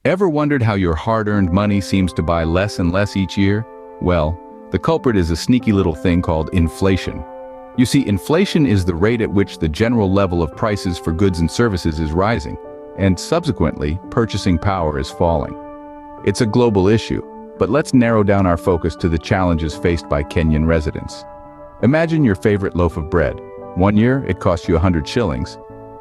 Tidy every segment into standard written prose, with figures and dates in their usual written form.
Ever wondered how your hard-earned money seems to buy less and less each year? Well, the culprit is a sneaky little thing called inflation. You see, inflation is the rate at which the general level of prices for goods and services is rising, and subsequently, purchasing power is falling. It's a global issue, but let's narrow down our focus to the challenges faced by Kenyan residents. Imagine your favorite loaf of bread. One year, it costs you 100 shillings,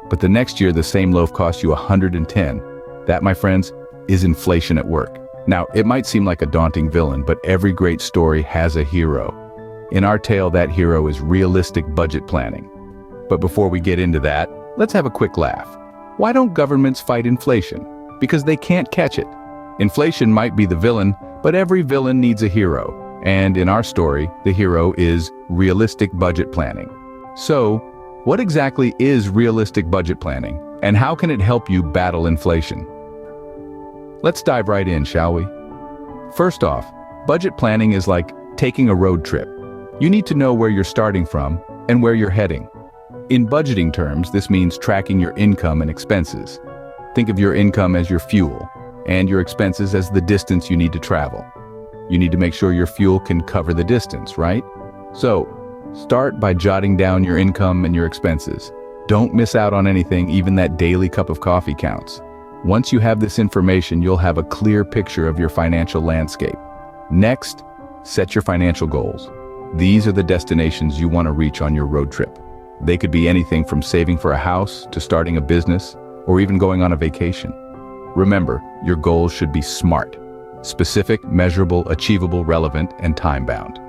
but the next year the same loaf costs you 110. That, my friends, is inflation at work. Now, it might seem like a daunting villain, but every great story has a hero. In our tale, that hero is realistic budget planning. But before we get into that, let's have a quick laugh. Why don't governments fight inflation? Because they can't catch it. Inflation might be the villain, but every villain needs a hero. And in our story, the hero is realistic budget planning. So, what exactly is realistic budget planning, and how can it help you battle inflation? Let's dive right in, shall we? First off, budget planning is like taking a road trip. You need to know where you're starting from and where you're heading. In budgeting terms, this means tracking your income and expenses. Think of your income as your fuel, and your expenses as the distance you need to travel. You need to make sure your fuel can cover the distance, right? So, start by jotting down your income and your expenses. Don't miss out on anything, even that daily cup of coffee counts. Once you have this information, you'll have a clear picture of your financial landscape. Next, set your financial goals. These are the destinations you want to reach on your road trip. They could be anything from saving for a house to starting a business or even going on a vacation. Remember, your goals should be SMART: specific, measurable, achievable, relevant, and time-bound.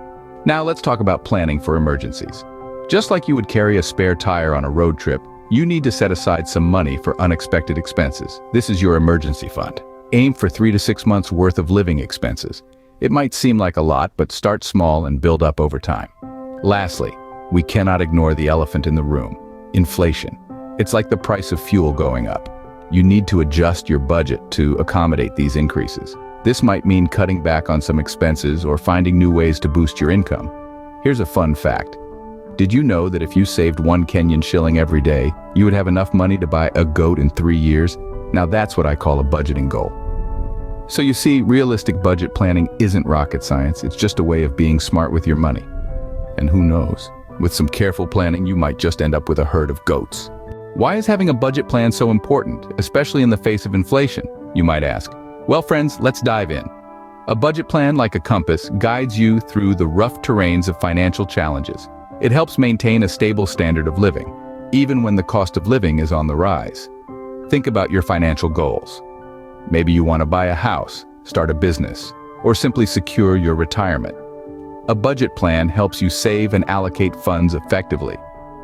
Now let's talk about planning for emergencies. Just like you would carry a spare tire on a road trip, you need to set aside some money for unexpected expenses. This is your emergency fund. Aim for 3 to 6 months worth of living expenses. It might seem like a lot, but start small and build up over time. Lastly, we cannot ignore the elephant in the room: inflation. It's like the price of fuel going up. You need to adjust your budget to accommodate these increases. This might mean cutting back on some expenses or finding new ways to boost your income. Here's a fun fact. Did you know that if you saved 1 Kenyan shilling every day, you would have enough money to buy a goat in 3 years? Now that's what I call a budgeting goal. So you see, realistic budget planning isn't rocket science. It's just a way of being smart with your money. And who knows, with some careful planning, you might just end up with a herd of goats. Why is having a budget plan so important, especially in the face of inflation, you might ask? Well, friends, let's dive in. A budget plan, like a compass, guides you through the rough terrains of financial challenges. It helps maintain a stable standard of living, even when the cost of living is on the rise. Think about your financial goals. Maybe you want to buy a house, start a business, or simply secure your retirement. A budget plan helps you save and allocate funds effectively,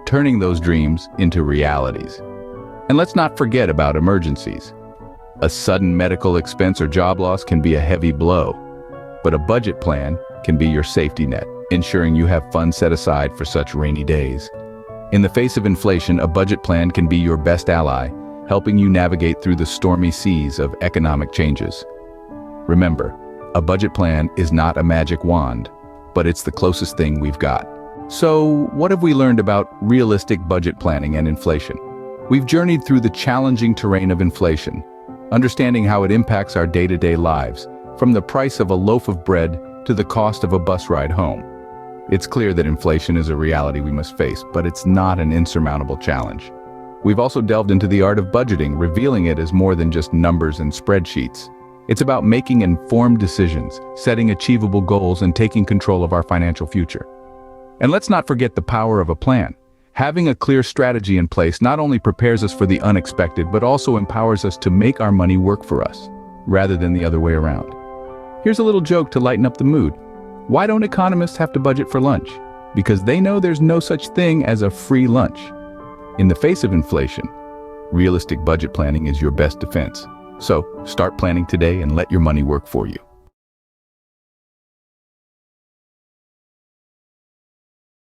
turning those dreams into realities. And let's not forget about emergencies. A sudden medical expense or job loss can be a heavy blow, but a budget plan can be your safety net, ensuring you have funds set aside for such rainy days. In the face of inflation, a budget plan can be your best ally, helping you navigate through the stormy seas of economic changes. Remember, a budget plan is not a magic wand, but it's the closest thing we've got. So, what have we learned about realistic budget planning and inflation? We've journeyed through the challenging terrain of inflation, understanding how it impacts our day-to-day lives, from the price of a loaf of bread to the cost of a bus ride home. It's clear that inflation is a reality we must face, but it's not an insurmountable challenge. We've also delved into the art of budgeting, revealing it as more than just numbers and spreadsheets. It's about making informed decisions, setting achievable goals, and taking control of our financial future. And let's not forget the power of a plan. Having a clear strategy in place not only prepares us for the unexpected, but also empowers us to make our money work for us, rather than the other way around. Here's a little joke to lighten up the mood. Why don't economists have to budget for lunch? Because they know there's no such thing as a free lunch. In the face of inflation, realistic budget planning is your best defense. So, start planning today and let your money work for you.